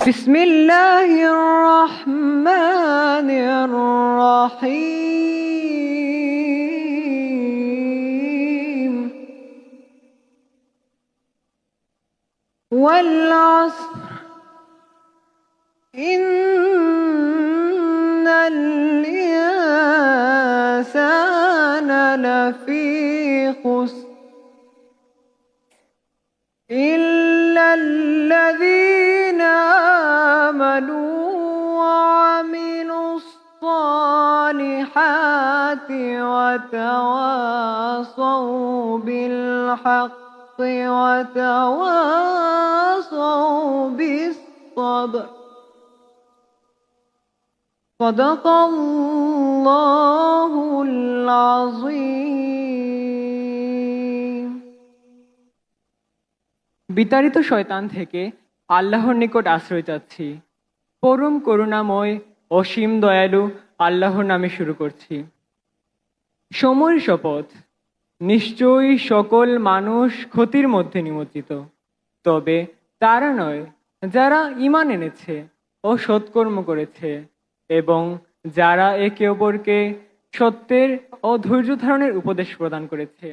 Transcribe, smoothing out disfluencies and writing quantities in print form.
بسم الله الرحمن الرحيم والعصر إن الإنسان لفي خسر إلا الذين آمنوا وعملوا الصالحات وتواصوا بالحق وتواصوا بالصبر صدق الله العظيم। বিতাড়িত শয়তান থেকে আল্লাহর নিকট আশ্রয় চাচ্ছি। পরম করুণাময় অসীম দয়ালু আল্লাহর নামে শুরু করছি। সময়ের শপথ, নিশ্চয়ই সকল মানুষ ক্ষতির মধ্যে নিমজ্জিত, তবে তারা নয় যারা ঈমান এনেছে ও সৎকর্ম করেছে এবং যারা একে অপরকে সত্যের ও ধৈর্য ধারণের উপদেশ প্রদান করেছে।